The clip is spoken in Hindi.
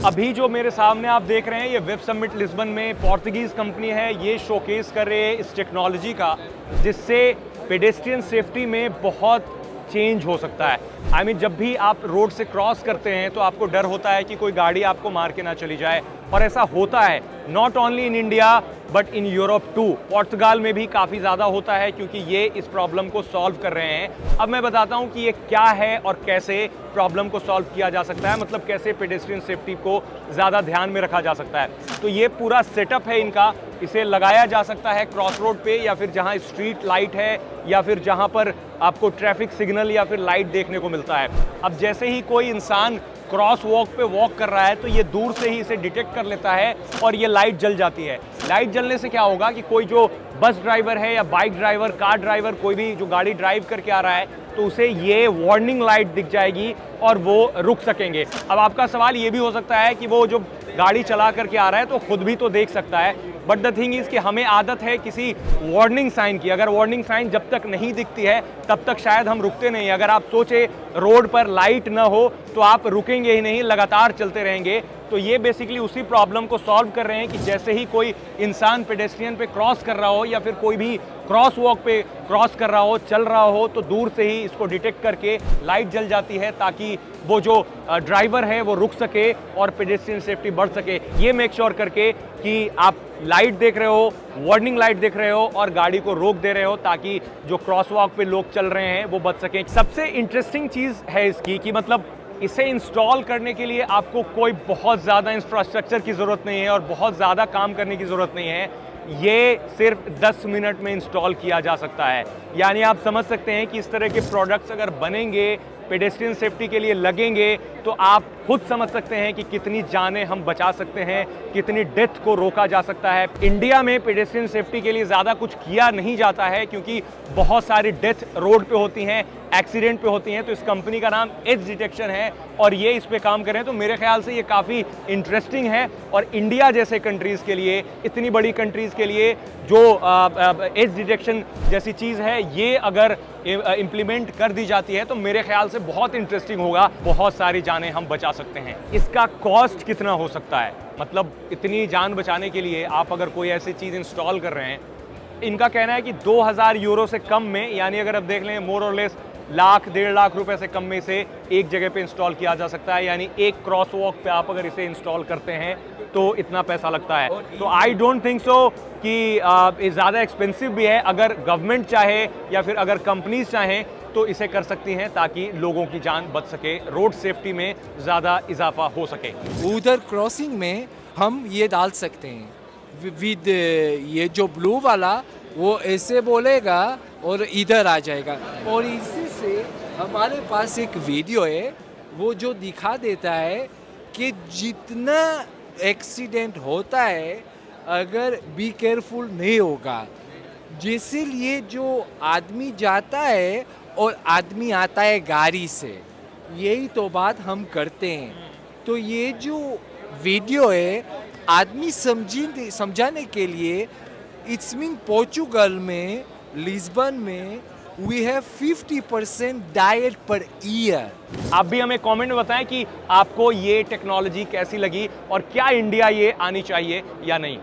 अभी जो मेरे सामने आप देख रहे हैं ये वेब समिट लिस्बन में पोर्तुगीज़ कंपनी है, ये शोकेस कर रहे हैं इस टेक्नोलॉजी का जिससे पेडेस्ट्रियन सेफ्टी में बहुत चेंज हो सकता है। I mean, जब भी आप रोड से क्रॉस करते हैं तो आपको डर होता है कि कोई गाड़ी आपको मार के ना चली जाए, और ऐसा होता है not only in India but in Europe too. Portugal में भी काफ़ी ज़्यादा होता है क्योंकि ये इस प्रॉब्लम को सॉल्व कर रहे हैं। अब मैं बताता हूँ कि ये क्या है और कैसे प्रॉब्लम को सॉल्व किया जा सकता है, मतलब कैसे पेडेस्ट्रियन सेफ्टी को ज़्यादा ध्यान में रखा जा सकता है। तो ये पूरा सेटअप है इनका, इसे लगाया जा सकता है क्रॉस रोड पे या फिर जहाँ स्ट्रीट लाइट है या फिर जहाँ पर आपको ट्रैफिक सिग्नल या फिर लाइट देखने को मिलता है। अब जैसे ही कोई इंसान क्रॉस वॉक पे वॉक कर रहा है तो ये दूर से ही इसे डिटेक्ट कर लेता है और ये लाइट जल जाती है। लाइट जलने से क्या होगा कि कोई जो बस ड्राइवर है या बाइक ड्राइवर, कार ड्राइवर, कोई भी जो गाड़ी ड्राइव करके आ रहा है तो उसे ये वार्निंग लाइट दिख जाएगी और वो रुक सकेंगे। अब आपका सवाल ये भी हो सकता है कि वो जो गाड़ी चला करके आ रहा है तो खुद भी तो देख सकता है, बट द थिंग इज़ कि हमें आदत है किसी वार्निंग साइन की। अगर वार्निंग साइन जब तक नहीं दिखती है तब तक शायद हम रुकते नहीं। अगर आप सोचे रोड पर लाइट ना हो तो आप रुकेंगे ही नहीं, लगातार चलते रहेंगे। तो ये बेसिकली उसी प्रॉब्लम को सॉल्व कर रहे हैं कि जैसे ही कोई इंसान पेडेस्ट्रियन पे क्रॉस कर रहा हो या फिर कोई भी क्रॉस वॉक पे क्रॉस कर रहा हो, चल रहा हो, तो दूर से ही इसको डिटेक्ट करके लाइट जल जाती है ताकि वो जो ड्राइवर है वो रुक सके और पेडेस्ट्रियन सेफ्टी बढ़ सके। ये मेक श्योर करके कि आप लाइट देख रहे हो, वार्निंग लाइट देख रहे हो और गाड़ी को रोक दे रहे हो ताकि जो क्रॉस वॉक पे लोग चल रहे हैं वो बच सकें। सबसे इंटरेस्टिंग चीज़ है इसकी कि मतलब इसे इंस्टॉल करने के लिए आपको कोई बहुत ज़्यादा इंफ्रास्ट्रक्चर की ज़रूरत नहीं है और बहुत ज़्यादा काम करने की ज़रूरत नहीं है। ये सिर्फ 10 मिनट में इंस्टॉल किया जा सकता है। यानी आप समझ सकते हैं कि इस तरह के प्रोडक्ट्स अगर बनेंगे, पेडेस्ट्रियन सेफ्टी के लिए लगेंगे, तो आप खुद समझ सकते हैं कि कितनी जानें हम बचा सकते हैं, कितनी डेथ को रोका जा सकता है। इंडिया में पेडेस्ट्रियन सेफ्टी के लिए ज़्यादा कुछ किया नहीं जाता है क्योंकि बहुत सारी डेथ रोड पे होती हैं, एक्सीडेंट पे होती हैं। तो इस कंपनी का नाम एज डिटेक्शन है और ये इस पे काम करें तो मेरे ख्याल से ये काफ़ी इंटरेस्टिंग है। और इंडिया जैसे कंट्रीज़ के लिए, इतनी बड़ी कंट्रीज़ के लिए जो एज डिटेक्शन जैसी चीज़ है, ये अगर इम्प्लीमेंट कर दी जाती है तो मेरे ख्याल से बहुत इंटरेस्टिंग होगा, बहुत सारी जानें हम बचा सकते हैं। इसका कॉस्ट कितना हो सकता है, मतलब इतनी जान बचाने के लिए आप अगर कोई ऐसी चीज़ इंस्टॉल कर रहे हैं, इनका कहना है कि 2000 यूरो से कम में, यानी अगर आप देख लें मोर और लेस लाख 1.5 लाख रुपए से कम में से एक जगह पे इंस्टॉल किया जा सकता है। यानी एक क्रॉस वॉक पे आप अगर इसे इंस्टॉल करते हैं तो इतना पैसा लगता है। तो आई डोंट थिंक सो कि ये ज़्यादा एक्सपेंसिव भी है। अगर गवर्नमेंट चाहे या फिर अगर कंपनीज चाहें तो इसे कर सकती हैं ताकि लोगों की जान बच सके, रोड सेफ्टी में ज़्यादा इजाफा हो सके। उधर क्रॉसिंग में हम ये डाल सकते हैं विद ये जो ब्लू वाला वो ऐसे बोलेगा और इधर आ जाएगा। और इसी से हमारे पास एक वीडियो है वो जो दिखा देता है कि जितना एक्सीडेंट होता है अगर बी केयरफुल नहीं होगा, जिसलिए जो आदमी जाता है और आदमी आता है गाड़ी से, यही तो बात हम करते हैं। तो ये जो वीडियो है आदमी समझाने के लिए, इट्स मीन पोर्चुगल में, लिस्बन में we have 50% diet per year. आप भी हमें कमेंट में बताएं कि आपको ये टेक्नोलॉजी कैसी लगी और क्या इंडिया ये आनी चाहिए या नहीं।